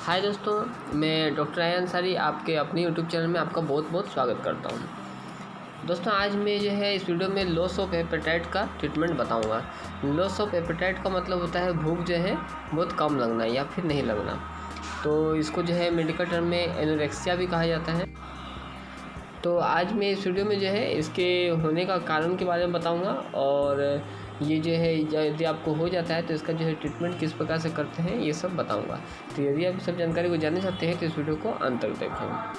हाय दोस्तों, मैं डॉक्टर आया अंसारी आपके अपने यूट्यूब चैनल में आपका बहुत बहुत स्वागत करता हूं। दोस्तों आज मैं जो है इस वीडियो में लॉस ऑफ एपेटाइट का ट्रीटमेंट बताऊंगा। लॉस ऑफ एपेटाइट का मतलब होता है भूख जो है बहुत कम लगना या फिर नहीं लगना। तो इसको जो है मेडिकल टर्म में एनोरेक्सिया भी कहा जाता है। तो आज मैं इस वीडियो में जो है इसके होने का कारण के बारे में बताऊँगा और ये जो है यदि आपको हो जाता है तो इसका जो है ट्रीटमेंट किस प्रकार से करते हैं ये सब बताऊंगा। तो यदि आप सब जानकारी को जानना चाहते हैं तो इस वीडियो को अंत तक देखें।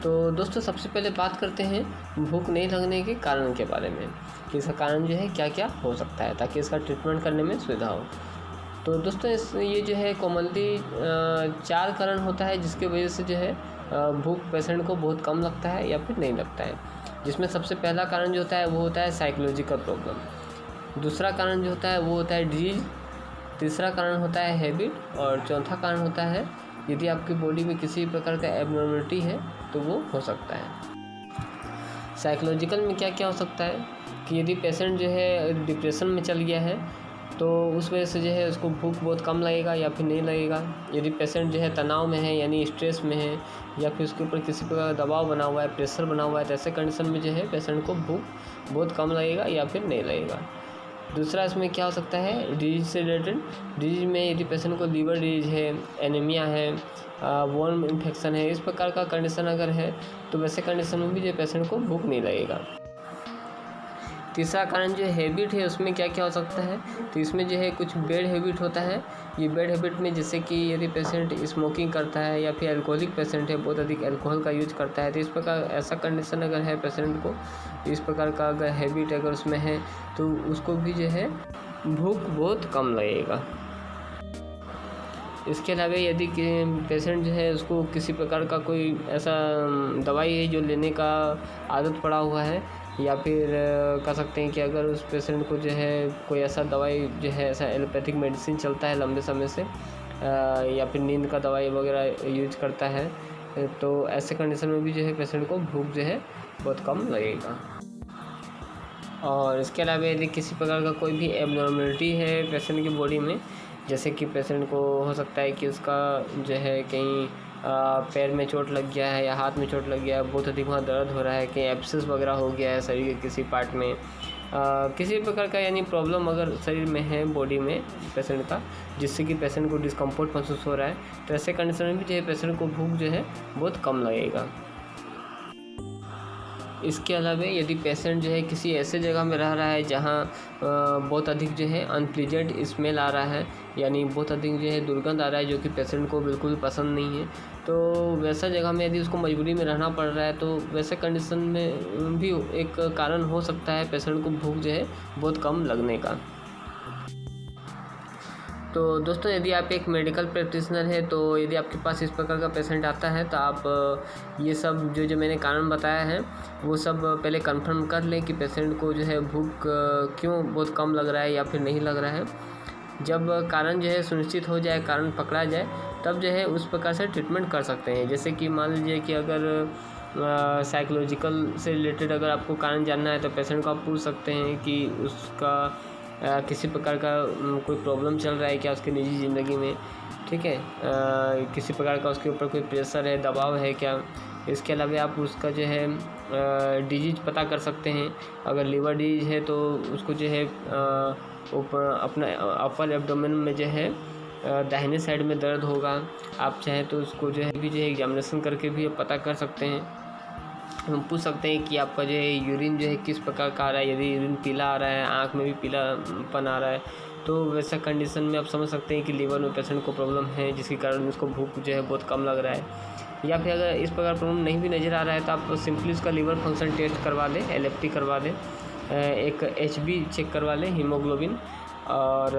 तो दोस्तों सबसे पहले बात करते हैं भूख नहीं लगने के कारण के बारे में कि इसका कारण जो है क्या क्या हो सकता है ताकि इसका ट्रीटमेंट करने में सुविधा हो। तो दोस्तों ये जो है कॉमनली 4 कारण होता है जिसकी वजह से जो है भूख पेशेंट को बहुत कम लगता है या फिर नहीं लगता है। जिसमें सबसे पहला कारण जो होता है वो होता है साइकोलॉजिकल प्रॉब्लम। दूसरा कारण जो होता है वो होता है डिजीज। तीसरा कारण होता है हैबिट और चौथा कारण होता है यदि आपकी बॉडी में किसी प्रकार का एबनॉर्मलिटी है तो वो हो सकता है। साइकोलॉजिकल में क्या क्या हो सकता है कि यदि पेशेंट जो है डिप्रेशन में चल गया है तो उस वजह से जो है उसको भूख बहुत कम लगेगा या फिर नहीं लगेगा। यदि पेशेंट जो है तनाव में है यानी स्ट्रेस में है या फिर उसके ऊपर किसी प्रकार का दबाव बना हुआ है, प्रेशर बना हुआ है, तो ऐसे कंडीशन में जो है पेशेंट को भूख बहुत कम लगेगा या फिर नहीं लगेगा। दूसरा इसमें क्या हो सकता है डिजीज से रिलेटेड। डिजीज में यदि पेशेंट को लीवर डिजीज है, एनीमिया है, वर्म इन्फेक्शन है, इस प्रकार का कंडीशन अगर है तो वैसे कंडीशन में भी जो पेशेंट को भूख नहीं लगेगा। तीसरा कारण जो हैबिट है उसमें क्या क्या हो सकता है तो इसमें जो है कुछ बैड हैबिट होता है। ये बैड हैबिट में जैसे कि यदि पेशेंट स्मोकिंग करता है या फिर अल्कोहलिक पेशेंट है, बहुत अधिक अल्कोहल का यूज करता है, तो इस प्रकार ऐसा कंडीशन अगर है पेशेंट को, इस प्रकार का अगर हैबिट अगर उसमें है तो उसको भी जो है भूख बहुत कम लगेगा। इसके अलावा यदि पेशेंट जो है उसको किसी प्रकार का कोई ऐसा दवाई है जो लेने का आदत पड़ा हुआ है या फिर कह सकते हैं कि अगर उस पेशेंट को जो है कोई ऐसा दवाई जो है ऐसा एलोपैथिक मेडिसिन चलता है लंबे समय से या फिर नींद का दवाई वगैरह यूज करता है तो ऐसे कंडीशन में भी जो है पेशेंट को भूख जो है बहुत कम लगेगा। और इसके अलावा यदि किसी प्रकार का कोई भी एबनॉर्मलिटी है पेशेंट की बॉडी में, जैसे कि पेशेंट को हो सकता है कि उसका जो है कहीं पैर में चोट लग गया है या हाथ में चोट लग गया है, बहुत अधिक वहाँ दर्द हो रहा है, कहीं एब्सेस वगैरह हो गया है शरीर के किसी पार्ट में, किसी प्रकार का यानी प्रॉब्लम अगर शरीर में है बॉडी में पेशेंट का जिससे कि पेशेंट को डिस्कम्फर्ट महसूस हो रहा है, तो ऐसे कंडीशन में भी जो है पेशेंट को भूख जो है बहुत कम लगेगा। इसके अलावा यदि पेशेंट जो है किसी ऐसे जगह में रह रहा है जहाँ बहुत अधिक जो है अनप्लीजेंट स्मेल आ रहा है यानी बहुत अधिक जो है दुर्गंध आ रहा है जो कि पेशेंट को बिल्कुल पसंद नहीं है, तो वैसा जगह में यदि उसको मजबूरी में रहना पड़ रहा है तो वैसे कंडीशन में भी एक कारण हो सकता है पेशेंट को भूख जो है बहुत कम लगने का। तो दोस्तों यदि आप एक मेडिकल प्रैक्टिशनर है तो यदि आपके पास इस प्रकार का पेशेंट आता है तो आप ये सब जो मैंने कारण बताया है वो सब पहले कंफर्म कर लें कि पेशेंट को जो है भूख क्यों बहुत कम लग रहा है या फिर नहीं लग रहा है। जब कारण जो है सुनिश्चित हो जाए, कारण पकड़ा जाए, तब जो है उस प्रकार से ट्रीटमेंट कर सकते हैं। जैसे कि मान लीजिए कि अगर साइकोलॉजिकल से रिलेटेड अगर आपको कारण जानना है तो पेशेंट को आप पूछ सकते हैं कि उसका किसी प्रकार का कोई प्रॉब्लम चल रहा है क्या उसकी निजी ज़िंदगी में, ठीक है, किसी प्रकार का उसके ऊपर कोई प्रेशर है, दबाव है क्या। इसके अलावा आप उसका जो है डिजीज पता कर सकते हैं। अगर लीवर डिजीज है तो उसको जो है ऊपर अपना अपर एब्डोमेन में जो है दाहिने साइड में दर्द होगा। आप चाहें तो उसको जो है एग्जामिनेशन करके भी पता कर सकते हैं। हम पूछ सकते हैं कि आपका जो है यूरिन जो है किस प्रकार का आ रहा है। यदि यूरिन पीला आ रहा है, आँख में भी पीलापन आ रहा है, तो वैसा कंडीशन में आप समझ सकते हैं कि लीवर में पेशेंट को प्रॉब्लम है जिसके कारण उसको भूख जो है बहुत कम लग रहा है। या फिर अगर इस प्रकार प्रॉब्लम नहीं भी नज़र आ रहा है तो आप सिंपली उसका लीवर फंक्शन टेस्ट करवा लें, LFT करवा दें, एक HB चेक करवा लें, हीमोग्लोबिन, और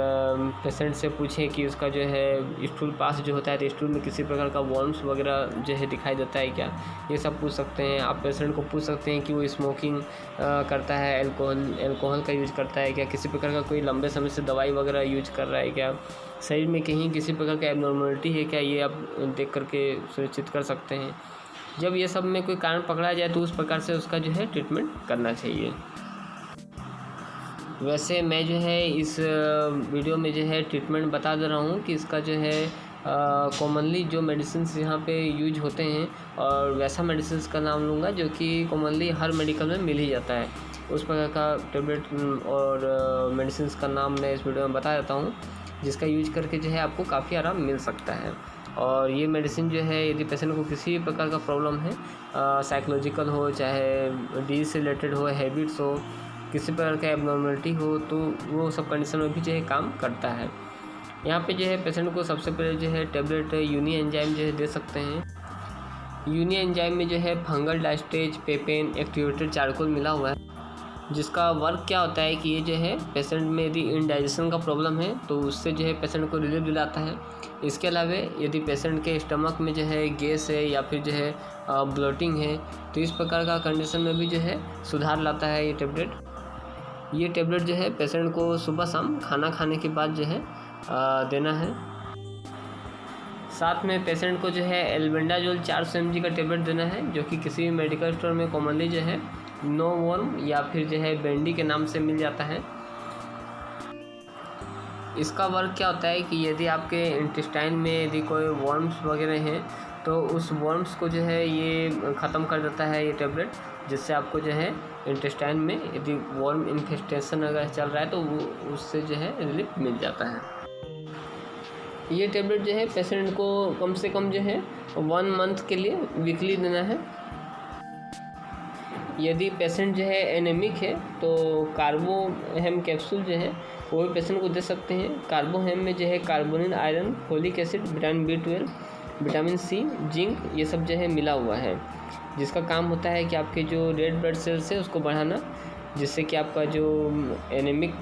पेशेंट से पूछें कि उसका जो है स्टूल पास जो होता है तो स्टूल में किसी प्रकार का वर्म्स वगैरह जो है दिखाई देता है क्या, ये सब पूछ सकते हैं। आप पेशेंट को पूछ सकते हैं कि वो स्मोकिंग करता है, अल्कोहल का यूज करता है क्या, किसी प्रकार का कोई लंबे समय से दवाई वगैरह यूज कर रहा है क्या, शरीर में कहीं किसी प्रकार का एबनॉर्मलिटी है क्या, ये आप देख करके सुनिश्चित कर सकते हैं। जब ये सब में कोई कारण पकड़ा जाए तो उस प्रकार से उसका जो है ट्रीटमेंट करना चाहिए। वैसे मैं जो है इस वीडियो में जो है ट्रीटमेंट बता दे रहा हूँ कि इसका जो है कॉमनली जो मेडिसिन यहाँ पे यूज होते हैं, और वैसा मेडिसिन का नाम लूँगा जो कि कॉमनली हर मेडिकल में मिल ही जाता है, उस प्रकार का टेबलेट और मेडिसिन का नाम मैं इस वीडियो में बता देता हूँ, जिसका यूज करके जो है आपको काफ़ी आराम मिल सकता है। और ये मेडिसिन जो है यदि पेशेंट को किसी भी प्रकार का प्रॉब्लम है, साइकोलॉजिकल हो, चाहे डिजीज से रिलेटेड हो, हैबिट्स हो, किसी प्रकार का एबनॉर्मलिटी हो, तो वो सब कंडीशन में भी जो है काम करता है। यहाँ पे जो है पेशेंट को सबसे पहले जो है टेबलेट यूनी एंजाइम जो है दे सकते हैं। यूनी एंजाइम में जो है फंगल डायस्टेज पेपेन एक्टिवेटेड चारकोल मिला हुआ है, जिसका वर्क क्या होता है कि ये जो है पेशेंट में यदि इंडाइजेशन का प्रॉब्लम है तो उससे जो है पेशेंट को रिलीफ दिलाता है। इसके अलावा यदि पेशेंट के स्टमक में जो है गैस है या फिर जो है ब्लोटिंग है, तो इस प्रकार का कंडीशन में भी जो है सुधार लाता है ये टेबलेट जो है पेशेंट को सुबह शाम खाना खाने के बाद जो है देना है। साथ में पेशेंट को जो है एल्बेंडाजोल 400 mg का टेबलेट देना है, जो कि किसी भी मेडिकल स्टोर में कॉमनली जो है नो वर्म या फिर जो है बेंडी के नाम से मिल जाता है। इसका वर्क क्या होता है कि यदि आपके इंटेस्टाइन में यदि कोई वर्म्स वगैरह हैं तो उस वर्म्स को जो है ये ख़त्म कर देता है ये टेबलेट, जिससे आपको जो है इंटेस्टाइन में यदि वर्म इन्फेस्टेशन अगर चल रहा है तो वो उससे जो है रिलीफ मिल जाता है। ये टेबलेट जो है पेशेंट को कम से कम जो है 1 मंथ के लिए वीकली देना है। यदि पेशेंट जो है एनेमिक है तो कार्बोहेम कैप्सूल जो है वो भी पेशेंट को दे सकते हैं। कार्बोहेम में जो है carbonyl, iron, folic acid, vitamin B12, vitamin C, zinc, ये सब जो है मिला हुआ है, जिसका काम होता है कि आपके जो रेड ब्लड सेल्स है उसको बढ़ाना, जिससे कि आपका जो एनेमिक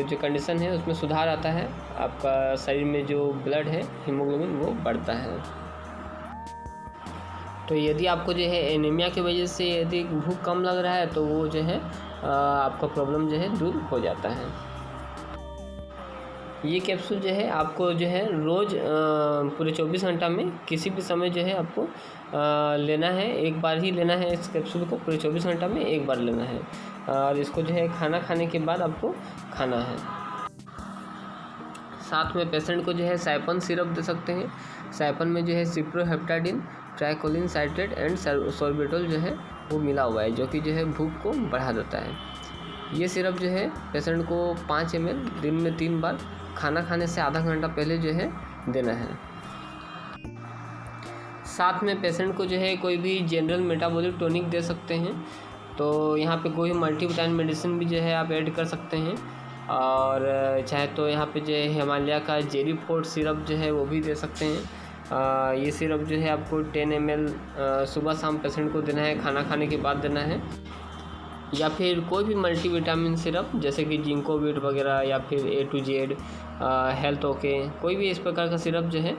जो कंडीशन है उसमें सुधार आता है, आपका शरीर में जो ब्लड है हीमोग्लोबिन वो बढ़ता है। तो यदि आपको जो है एनीमिया की वजह से यदि भूख कम लग रहा है तो वो जो है आपका प्रॉब्लम जो है दूर हो जाता है। ये कैप्सूल जो है आपको जो है रोज़ पूरे 24 घंटा में किसी भी समय जो है आपको लेना है, एक बार ही लेना है। इस कैप्सूल को पूरे 24 घंटा में एक बार लेना है, और इसको जो है खाना खाने के बाद आपको खाना है। साथ में पेशेंट को जो है साइपन सिरप दे सकते हैं। साइपन में जो है सिप्रोहेप्टाडिन, ट्राइकोलिन साइट्रेट एंड सोर्बिटोल जो है वो मिला हुआ है, जो कि जो है भूख को बढ़ा देता है। ये सिरप जो है पेशेंट को 5 ml दिन में 3 बार खाना खाने से आधा घंटा पहले जो है देना है। साथ में पेशेंट को जो है कोई भी जनरल मेटाबॉलिक टॉनिक दे सकते हैं। तो यहाँ पे कोई मल्टीविटामिन मेडिसिन भी जो है आप ऐड कर सकते हैं, और चाहे तो यहाँ पे जो है हिमालय का जेरी फोर्ट सिरप जो है वो भी दे सकते हैं। ये सिरप जो है आपको 10 ml सुबह शाम पेशेंट को देना है, खाना खाने के बाद देना है। या फिर कोई भी मल्टीविटामिन सिरप जैसे कि जिंकोविट वगैरह या फिर A to Z health okay, कोई भी इस प्रकार का सिरप जो है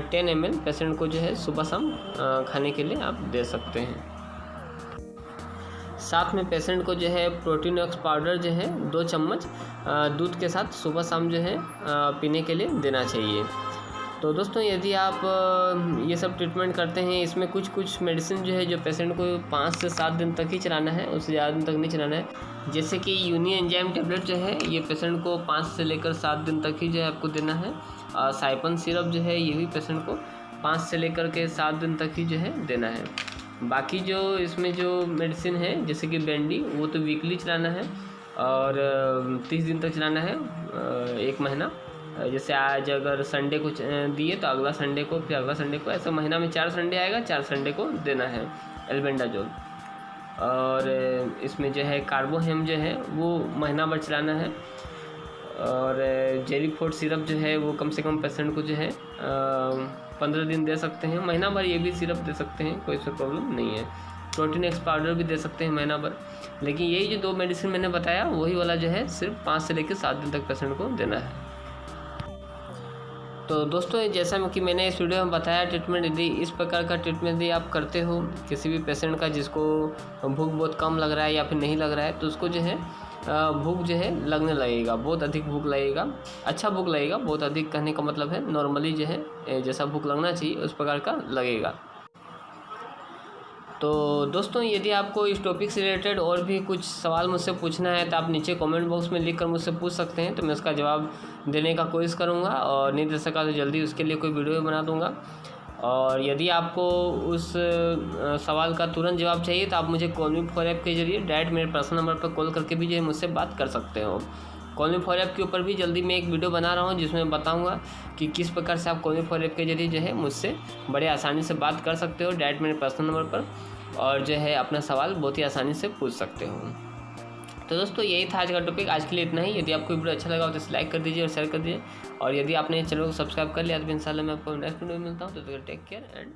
10 ml पेशेंट को जो है सुबह शाम खाने के लिए आप दे सकते हैं। साथ में पेशेंट को जो है प्रोटीनॉक्स पाउडर जो है 2 चम्मच दूध के साथ सुबह शाम जो है पीने के लिए देना चाहिए। तो दोस्तों यदि आप ये सब ट्रीटमेंट करते हैं, इसमें कुछ मेडिसिन जो है जो पेशेंट को 5 से 7 दिन तक ही चलाना है, उससे ज़्यादा दिन तक नहीं चलाना है। जैसे कि यूनी एंजाइम टेबलेट जो है ये पेशेंट को 5 से लेकर 7 दिन तक ही जो है आपको देना है। और साइपन सिरप जो है ये भी पेशेंट को 5 से लेकर के 7 दिन तक ही जो है देना है। बाकी जो इसमें जो मेडिसिन है जैसे कि बेंडी, वो तो वीकली चलाना है और 30 दिन तक चलाना है, 1 महीना। जैसे आज अगर संडे को दिए तो अगला संडे को, फिर अगला संडे को, ऐसा महीना में 4 संडे आएगा, 4 संडे को देना है एल्बेंडाजोल। और इसमें जो है कार्बोहेम जो है वो महीना भर चलाना है। और जेरी फोर्ट सिरप जो है वो कम से कम पेशेंट को जो है 15 दिन दे सकते हैं, महीना भर ये भी सिरप दे सकते हैं, कोई सा प्रॉब्लम नहीं है। प्रोटीन एक्स पाउडर भी दे सकते हैं महीना भर। लेकिन यही जो 2 मेडिसिन मैंने बताया वही वाला जो है सिर्फ 5 से लेकर 7 दिन तक पेशेंट को देना है। तो दोस्तों जैसा कि मैंने इस वीडियो में बताया, ट्रीटमेंट यदि इस प्रकार का ट्रीटमेंट यदि आप करते हो किसी भी पेशेंट का जिसको भूख बहुत कम लग रहा है या फिर नहीं लग रहा है, तो उसको जो है भूख जो है लगने लगेगा, बहुत अधिक भूख लगेगा, अच्छा भूख लगेगा। बहुत अधिक कहने का मतलब है नॉर्मली जो है जैसा भूख लगना चाहिए उस प्रकार का लगेगा। तो दोस्तों यदि आपको इस टॉपिक से रिलेटेड और भी कुछ सवाल मुझसे पूछना है तो आप नीचे कमेंट बॉक्स में लिखकर मुझसे पूछ सकते हैं, तो मैं उसका जवाब देने का कोशिश करूँगा, और नहीं दे सका तो जल्दी उसके लिए कोई वीडियो बना दूँगा। और यदि आपको उस सवाल का तुरंत जवाब चाहिए तो आप मुझे कॉल मी फॉर ऐप के जरिए डायरेक्ट मेरे पर्सनल नंबर पर कॉल करके भी जो है मुझसे बात कर सकते हो। कॉल मी फॉर ऐप के ऊपर भी जल्दी मैं एक वीडियो बना रहा हूँ जिसमें बताऊँगा कि किस प्रकार से आप कॉल मी फॉर ऐप के जरिए जो है मुझसे बड़े आसानी से बात कर सकते हो डायरेक्ट मेरे पर्सनल नंबर पर, और जो है अपना सवाल बहुत ही आसानी से पूछ सकते हो। तो दोस्तों यही था आज का टॉपिक, आज के लिए इतना ही। यदि आपको वीडियो अच्छा लगा हो तो इसे लाइक कर दीजिए और शेयर कर दीजिए, और यदि आपने चैनल को सब्सक्राइब कर लिया तो इंशाल्लाह मैं आपको नेक्स्ट वीडियो में मिलता हूँ। तो टेक केयर एंड